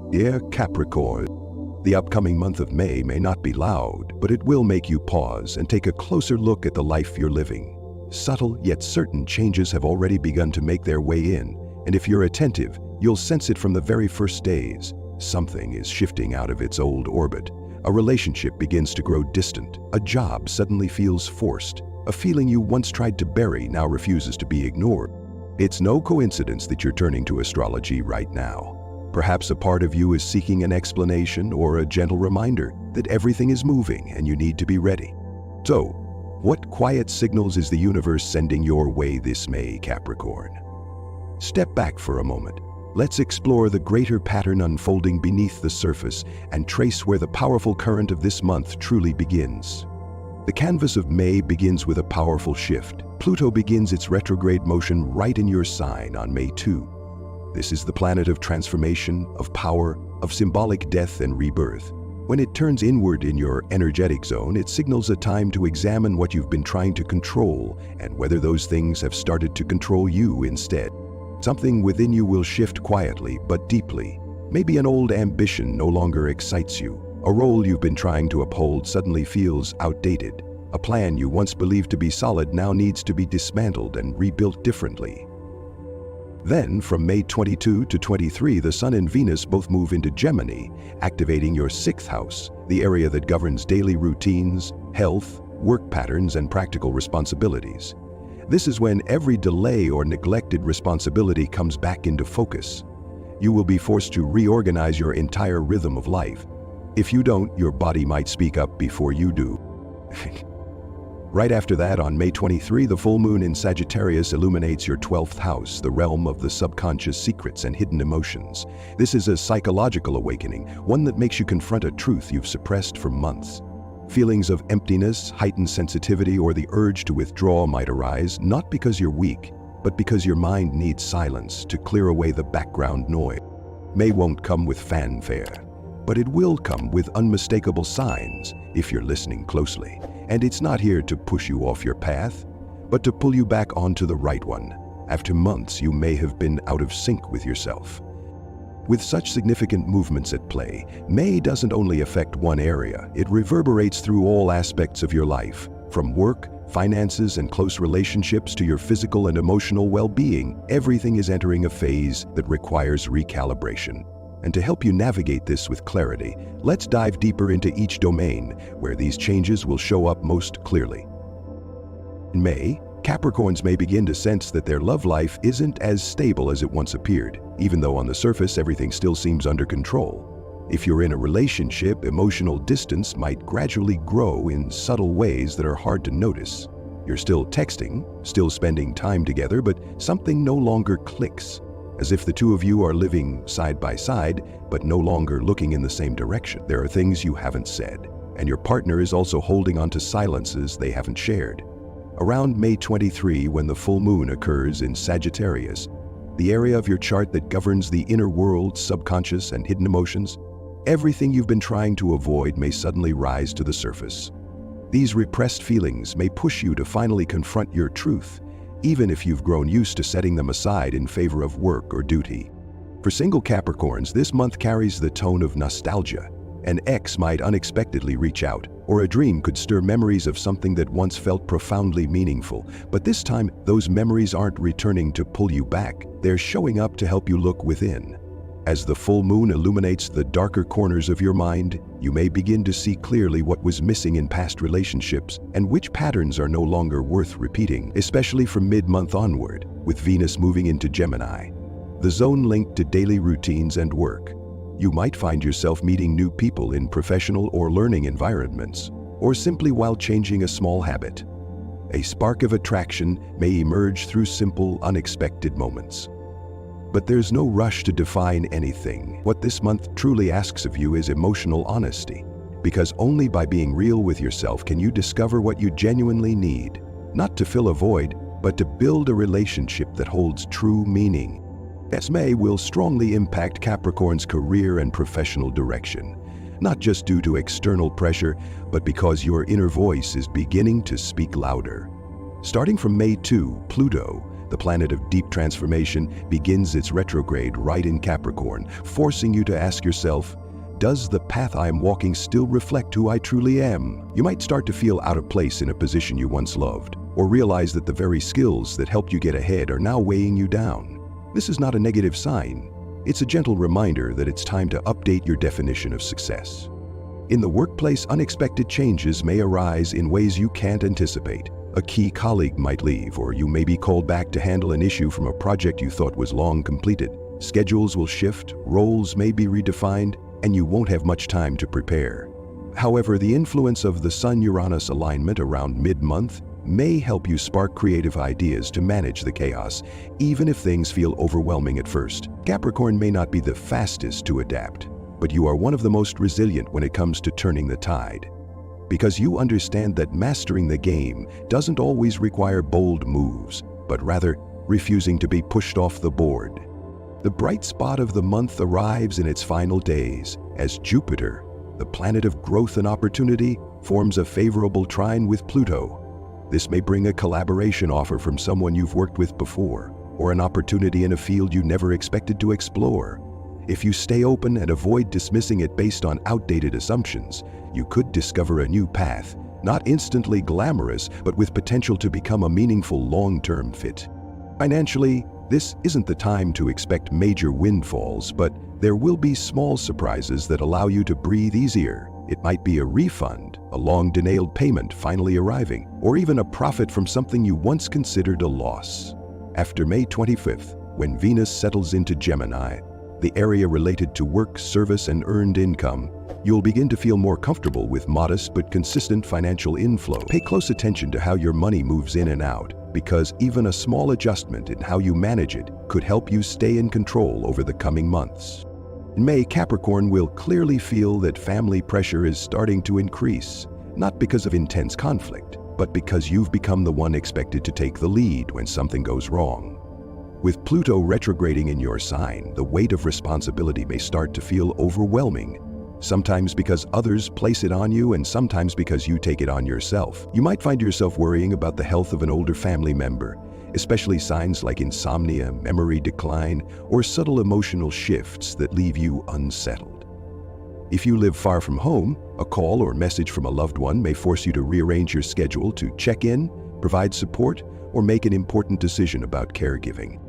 Dear Capricorn, the upcoming month of May may not be loud, but it will make you pause and take a closer look at the life you're living. Subtle yet certain changes have already begun to make their way in, and if you're attentive, you'll sense it from the very first days. Something is shifting out of its old orbit. A relationship begins to grow distant. A job suddenly feels forced. A feeling you once tried to bury now refuses to be ignored. It's no coincidence that you're turning to astrology right now. Perhaps a part of you is seeking an explanation or a gentle reminder that everything is moving and you need to be ready. So, what quiet signals is the universe sending your way this May, Capricorn? Step back for a moment. Let's explore the greater pattern unfolding beneath the surface and trace where the powerful current of this month truly begins. The canvas of May begins with a powerful shift. Pluto begins its retrograde motion right in your sign on May 2. This is the planet of transformation, of power, of symbolic death and rebirth. When it turns inward in your energetic zone, it signals a time to examine what you've been trying to control and whether those things have started to control you instead. Something within you will shift quietly but deeply. Maybe an old ambition no longer excites you. A role you've been trying to uphold suddenly feels outdated. A plan you once believed to be solid now needs to be dismantled and rebuilt differently. Then, from May 22 to 23, the Sun and Venus both move into Gemini, activating your 6th house, the area that governs daily routines, health, work patterns, and practical responsibilities. This is when every delay or neglected responsibility comes back into focus. You will be forced to reorganize your entire rhythm of life. If you don't, your body might speak up before you do. Right after that, on May 23, the full moon in Sagittarius illuminates your 12th house, the realm of the subconscious secrets and hidden emotions. This is a psychological awakening, one that makes you confront a truth you've suppressed for months. Feelings of emptiness, heightened sensitivity, or the urge to withdraw might arise, not because you're weak, but because your mind needs silence to clear away the background noise. May won't come with fanfare, but it will come with unmistakable signs if you're listening closely. And it's not here to push you off your path, but to pull you back onto the right one. After months, you may have been out of sync with yourself. With such significant movements at play, May doesn't only affect one area, it reverberates through all aspects of your life. From work, finances, and close relationships to your physical and emotional well-being, everything is entering a phase that requires recalibration. And to help you navigate this with clarity, let's dive deeper into each domain where these changes will show up most clearly. In May, Capricorns may begin to sense that their love life isn't as stable as it once appeared, even though on the surface everything still seems under control. If you're in a relationship, emotional distance might gradually grow in subtle ways that are hard to notice. You're still texting, still spending time together, but something no longer clicks. As if the two of you are living side by side, but no longer looking in the same direction. There are things you haven't said, and your partner is also holding on to silences they haven't shared. Around May 23, when the full moon occurs in Sagittarius, the area of your chart that governs the inner world, subconscious, and hidden emotions, everything you've been trying to avoid may suddenly rise to the surface. These repressed feelings may push you to finally confront your truth, even if you've grown used to setting them aside in favor of work or duty. For single Capricorns, this month carries the tone of nostalgia. An ex might unexpectedly reach out, or a dream could stir memories of something that once felt profoundly meaningful. But this time, those memories aren't returning to pull you back, they're showing up to help you look within. As the full moon illuminates the darker corners of your mind, you may begin to see clearly what was missing in past relationships and which patterns are no longer worth repeating, especially from mid-month onward, with Venus moving into Gemini, the zone linked to daily routines and work. You might find yourself meeting new people in professional or learning environments, or simply while changing a small habit. A spark of attraction may emerge through simple, unexpected moments. But there's no rush to define anything. What this month truly asks of you is emotional honesty, because only by being real with yourself can you discover what you genuinely need, not to fill a void, but to build a relationship that holds true meaning. This May will strongly impact Capricorn's career and professional direction, not just due to external pressure, but because your inner voice is beginning to speak louder. Starting from May 2, Pluto, the planet of deep transformation, begins its retrograde right in Capricorn, forcing you to ask yourself, does the path I am walking still reflect who I truly am? You might start to feel out of place in a position you once loved, or realize that the very skills that helped you get ahead are now weighing you down. This is not a negative sign. It's a gentle reminder that it's time to update your definition of success. In the workplace, unexpected changes may arise in ways you can't anticipate. A key colleague might leave, or you may be called back to handle an issue from a project you thought was long completed. Schedules will shift, roles may be redefined, and you won't have much time to prepare. However, the influence of the Sun-Uranus alignment around mid-month may help you spark creative ideas to manage the chaos, even if things feel overwhelming at first. Capricorn may not be the fastest to adapt, but you are one of the most resilient when it comes to turning the tide. Because you understand that mastering the game doesn't always require bold moves, but rather refusing to be pushed off the board. The bright spot of the month arrives in its final days as Jupiter, the planet of growth and opportunity, forms a favorable trine with Pluto. This may bring a collaboration offer from someone you've worked with before, or an opportunity in a field you never expected to explore. If you stay open and avoid dismissing it based on outdated assumptions, you could discover a new path, not instantly glamorous, but with potential to become a meaningful long-term fit. Financially, this isn't the time to expect major windfalls, but there will be small surprises that allow you to breathe easier. It might be a refund, a long-delayed payment finally arriving, or even a profit from something you once considered a loss. After May 25th, when Venus settles into Gemini, the area related to work, service, and earned income, you'll begin to feel more comfortable with modest but consistent financial inflow. Pay close attention to how your money moves in and out, because even a small adjustment in how you manage it could help you stay in control over the coming months. In May, Capricorn will clearly feel that family pressure is starting to increase, not because of intense conflict, but because you've become the one expected to take the lead when something goes wrong. With Pluto retrograding in your sign, the weight of responsibility may start to feel overwhelming, sometimes because others place it on you and sometimes because you take it on yourself. You might find yourself worrying about the health of an older family member, especially signs like insomnia, memory decline, or subtle emotional shifts that leave you unsettled. If you live far from home, a call or message from a loved one may force you to rearrange your schedule to check in, provide support, or make an important decision about caregiving.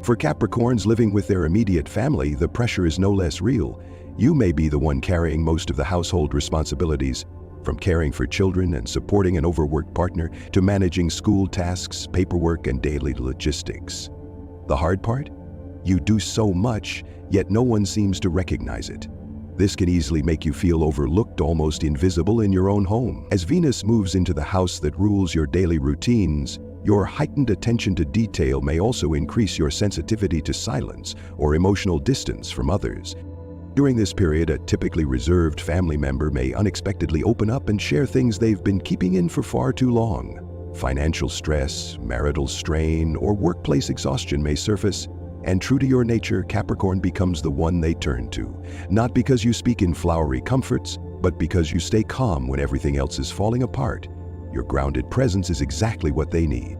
For Capricorns living with their immediate family, the pressure is no less real. You may be the one carrying most of the household responsibilities, from caring for children and supporting an overworked partner to managing school tasks, paperwork, and daily logistics. The hard part? You do so much, yet no one seems to recognize it. This can easily make you feel overlooked, almost invisible in your own home. As Venus moves into the house that rules your daily routines, your heightened attention to detail may also increase your sensitivity to silence or emotional distance from others. During this period, a typically reserved family member may unexpectedly open up and share things they've been keeping in for far too long. Financial stress, marital strain, or workplace exhaustion may surface, and true to your nature, Capricorn becomes the one they turn to, not because you speak in flowery comforts, but because you stay calm when everything else is falling apart. Your grounded presence is exactly what they need.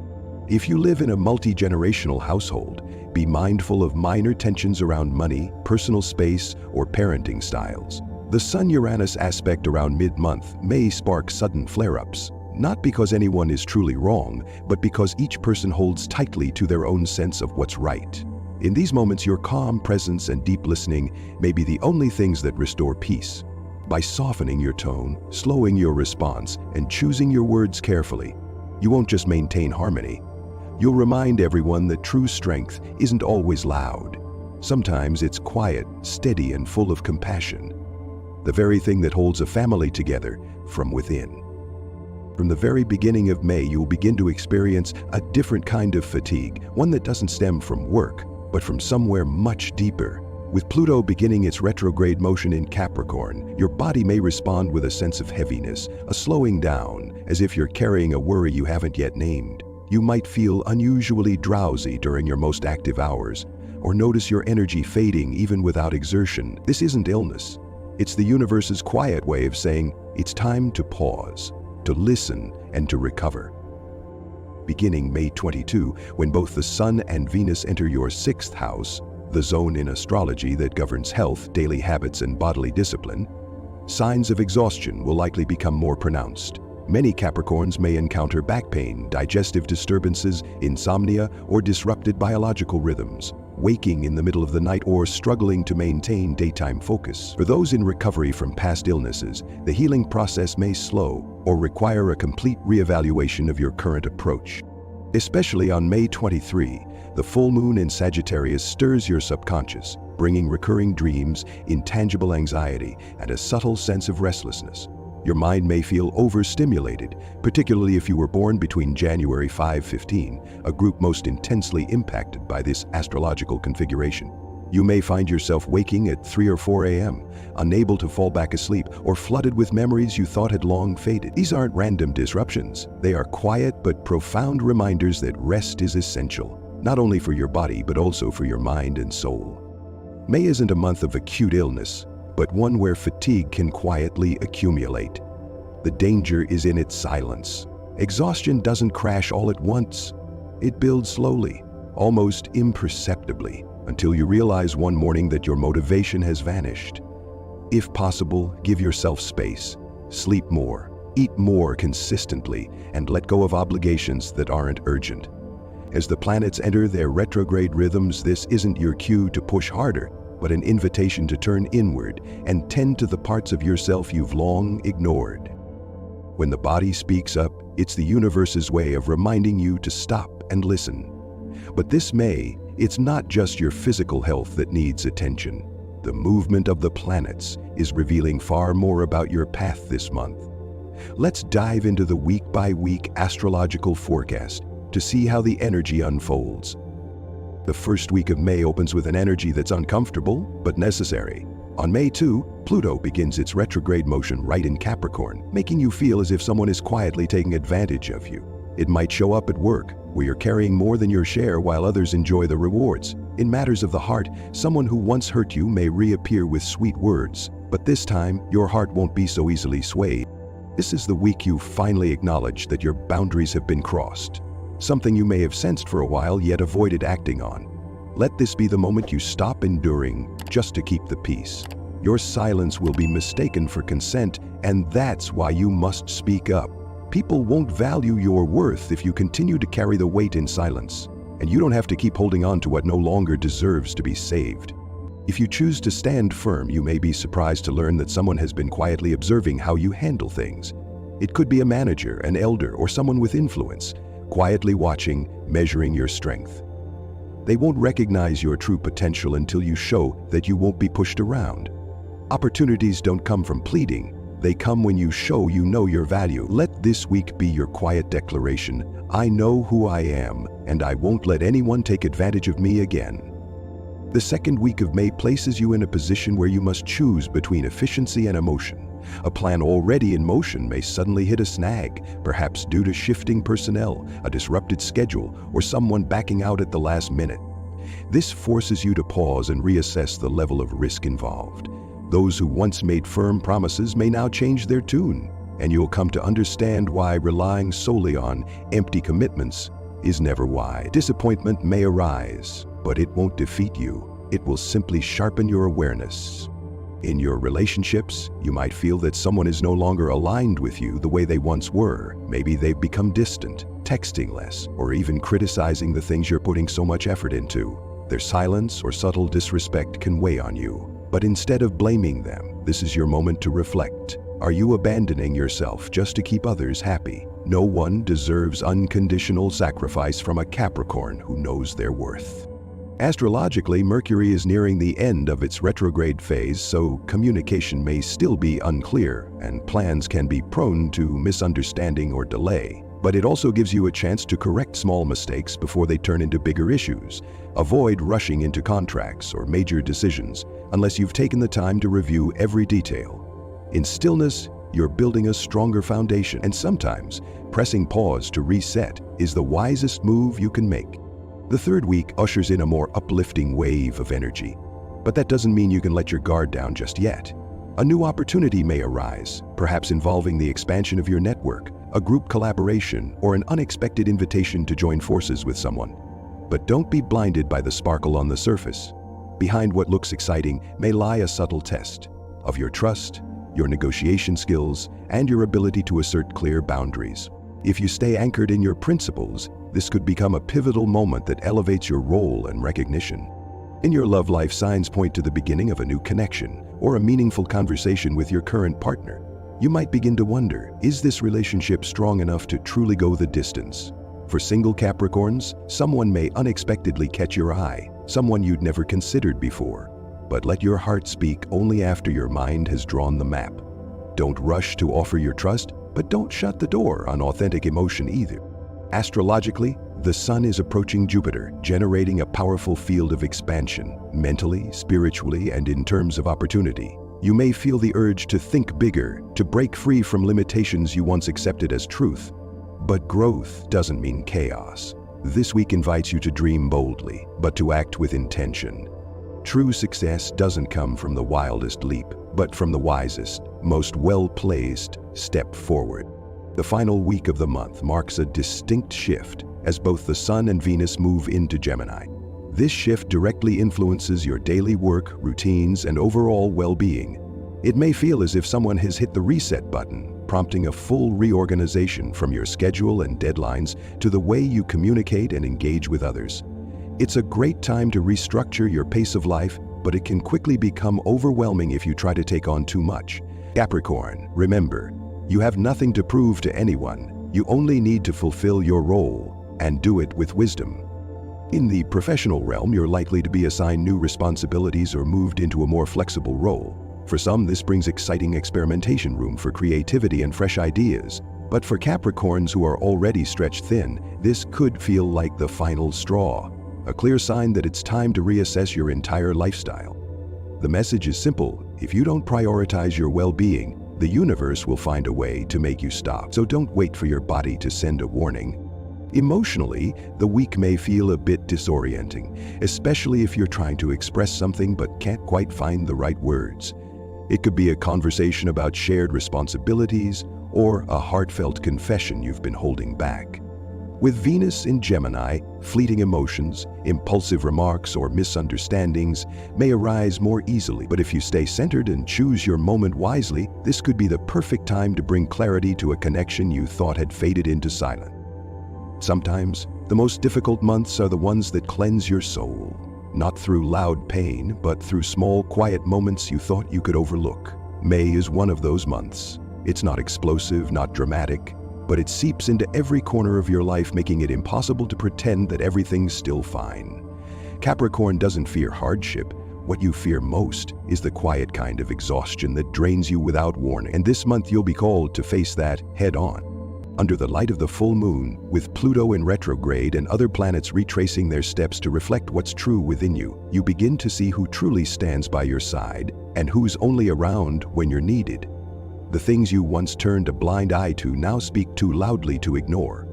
If you live in a multi-generational household, be mindful of minor tensions around money, personal space, or parenting styles. The Sun-Uranus aspect around mid-month may spark sudden flare-ups, not because anyone is truly wrong, but because each person holds tightly to their own sense of what's right. In these moments, your calm presence and deep listening may be the only things that restore peace. By softening your tone, slowing your response, and choosing your words carefully, you won't just maintain harmony. You'll remind everyone that true strength isn't always loud. Sometimes it's quiet, steady, and full of compassion. The very thing that holds a family together from within. From the very beginning of May, you'll begin to experience a different kind of fatigue, one that doesn't stem from work, but from somewhere much deeper. With Pluto beginning its retrograde motion in Capricorn, your body may respond with a sense of heaviness, a slowing down, as if you're carrying a worry you haven't yet named. You might feel unusually drowsy during your most active hours, or notice your energy fading even without exertion. This isn't illness. It's the universe's quiet way of saying it's time to pause, to listen, and to recover. beginning May 22, when both the Sun and Venus enter your 6th house, the zone in astrology that governs health, daily habits, and bodily discipline. Signs of exhaustion will likely become more pronounced. Many Capricorns may encounter back pain, digestive disturbances, insomnia, or disrupted biological rhythms, waking in the middle of the night or struggling to maintain daytime focus. For those in recovery from past illnesses, the healing process may slow or require a complete reevaluation of your current approach. Especially on May 23, the full moon in Sagittarius stirs your subconscious, bringing recurring dreams, intangible anxiety, and a subtle sense of restlessness. Your mind may feel overstimulated, particularly if you were born between January 5-15, a group most intensely impacted by this astrological configuration. You may find yourself waking at 3 or 4 a.m., unable to fall back asleep, or flooded with memories you thought had long faded. These aren't random disruptions. They are quiet but profound reminders that rest is essential, not only for your body but also for your mind and soul. May isn't a month of acute illness, but one where fatigue can quietly accumulate. The danger is in its silence. Exhaustion doesn't crash all at once. It builds slowly, almost imperceptibly, until you realize one morning that your motivation has vanished. If possible, give yourself space. Sleep more, eat more consistently, and let go of obligations that aren't urgent. As the planets enter their retrograde rhythms, this isn't your cue to push harder, but an invitation to turn inward and tend to the parts of yourself you've long ignored. When the body speaks up, it's the universe's way of reminding you to stop and listen. But this May, it's not just your physical health that needs attention. The movement of the planets is revealing far more about your path this month. Let's dive into the week-by-week astrological forecast to see how the energy unfolds. The first week of May opens with an energy that's uncomfortable but necessary. On May 2, Pluto begins its retrograde motion right in Capricorn, making you feel as if someone is quietly taking advantage of you. It might show up at work, where you're carrying more than your share while others enjoy the rewards. In matters of the heart, someone who once hurt you may reappear with sweet words, but this time, your heart won't be so easily swayed. This is the week you finally acknowledge that your boundaries have been crossed. Something you may have sensed for a while yet avoided acting on. Let this be the moment you stop enduring just to keep the peace. Your silence will be mistaken for consent, and that's why you must speak up. People won't value your worth if you continue to carry the weight in silence, and you don't have to keep holding on to what no longer deserves to be saved. If you choose to stand firm, you may be surprised to learn that someone has been quietly observing how you handle things. It could be a manager, an elder, or someone with influence, quietly watching, measuring your strength. They won't recognize your true potential until you show that you won't be pushed around. Opportunities don't come from pleading. They come when you show you know your value. Let this week be your quiet declaration. I know who I am, and I won't let anyone take advantage of me again. The second week of May places you in a position where you must choose between efficiency and emotion. A plan already in motion may suddenly hit a snag, perhaps due to shifting personnel, a disrupted schedule, or someone backing out at the last minute. This forces you to pause and reassess the level of risk involved. Those who once made firm promises may now change their tune, and you'll come to understand why relying solely on empty commitments is never wise. Disappointment may arise, but it won't defeat you. It will simply sharpen your awareness. In your relationships, you might feel that someone is no longer aligned with you the way they once were. Maybe they've become distant, texting less, or even criticizing the things you're putting so much effort into. Their silence or subtle disrespect can weigh on you. But instead of blaming them, this is your moment to reflect. Are you abandoning yourself just to keep others happy? No one deserves unconditional sacrifice from a Capricorn who knows their worth. Astrologically, Mercury is nearing the end of its retrograde phase, so communication may still be unclear, and plans can be prone to misunderstanding or delay. But it also gives you a chance to correct small mistakes before they turn into bigger issues. Avoid rushing into contracts or major decisions unless you've taken the time to review every detail. In stillness, you're building a stronger foundation, and sometimes pressing pause to reset is the wisest move you can make. The third week ushers in a more uplifting wave of energy, but that doesn't mean you can let your guard down just yet. A new opportunity may arise, perhaps involving the expansion of your network, a group collaboration, or an unexpected invitation to join forces with someone. But don't be blinded by the sparkle on the surface. Behind what looks exciting may lie a subtle test of your trust, your negotiation skills, and your ability to assert clear boundaries. If you stay anchored in your principles, this could become a pivotal moment that elevates your role and recognition. In your love life, signs point to the beginning of a new connection or a meaningful conversation with your current partner. You might begin to wonder, is this relationship strong enough to truly go the distance? For single Capricorns, someone may unexpectedly catch your eye, someone you'd never considered before. But let your heart speak only after your mind has drawn the map. Don't rush to offer your trust, but don't shut the door on authentic emotion either. Astrologically, the Sun is approaching Jupiter, generating a powerful field of expansion, mentally, spiritually, and in terms of opportunity. You may feel the urge to think bigger, to break free from limitations you once accepted as truth. But growth doesn't mean chaos. This week invites you to dream boldly, but to act with intention. True success doesn't come from the wildest leap, but from the wisest, most well-placed step forward. The final week of the month marks a distinct shift as both the Sun and Venus move into Gemini. This shift directly influences your daily work, routines, and overall well-being. It may feel as if someone has hit the reset button, prompting a full reorganization from your schedule and deadlines to the way you communicate and engage with others. It's a great time to restructure your pace of life, but it can quickly become overwhelming if you try to take on too much. Capricorn, remember, you have nothing to prove to anyone. You only need to fulfill your role, and do it with wisdom. In the professional realm, you're likely to be assigned new responsibilities or moved into a more flexible role. For some, this brings exciting experimentation room for creativity and fresh ideas. But for Capricorns who are already stretched thin, this could feel like the final straw, a clear sign that it's time to reassess your entire lifestyle. The message is simple: if you don't prioritize your well-being, the universe will find a way to make you stop. So don't wait for your body to send a warning. Emotionally, the week may feel a bit disorienting, especially if you're trying to express something but can't quite find the right words. It could be a conversation about shared responsibilities or a heartfelt confession you've been holding back. With Venus in Gemini, fleeting emotions, impulsive remarks, or misunderstandings may arise more easily. But if you stay centered and choose your moment wisely, this could be the perfect time to bring clarity to a connection you thought had faded into silence. Sometimes, the most difficult months are the ones that cleanse your soul, not through loud pain, but through small, quiet moments you thought you could overlook. May is one of those months. It's not explosive, not dramatic, but it seeps into every corner of your life, making it impossible to pretend that everything's still fine. Capricorn doesn't fear hardship. What you fear most is the quiet kind of exhaustion that drains you without warning. And this month you'll be called to face that head-on. Under the light of the full moon, with Pluto in retrograde and other planets retracing their steps to reflect what's true within you, you begin to see who truly stands by your side and who's only around when you're needed. The things you once turned a blind eye to now speak too loudly to ignore.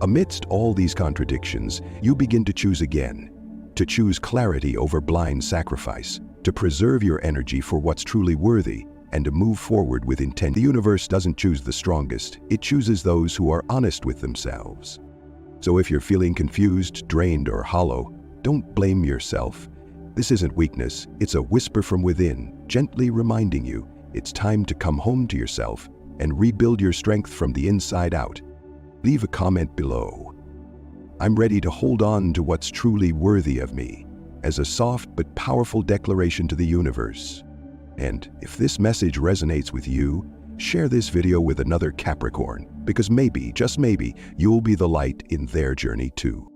Amidst all these contradictions, you begin to choose again, to choose clarity over blind sacrifice, to preserve your energy for what's truly worthy, and to move forward with intent. The universe doesn't choose the strongest, it chooses those who are honest with themselves. So if you're feeling confused, drained, or hollow, don't blame yourself. This isn't weakness, it's a whisper from within, gently reminding you it's time to come home to yourself and rebuild your strength from the inside out. Leave a comment below. I'm ready to hold on to what's truly worthy of me, as a soft but powerful declaration to the universe. And if this message resonates with you, share this video with another Capricorn, because maybe, just maybe, you'll be the light in their journey too.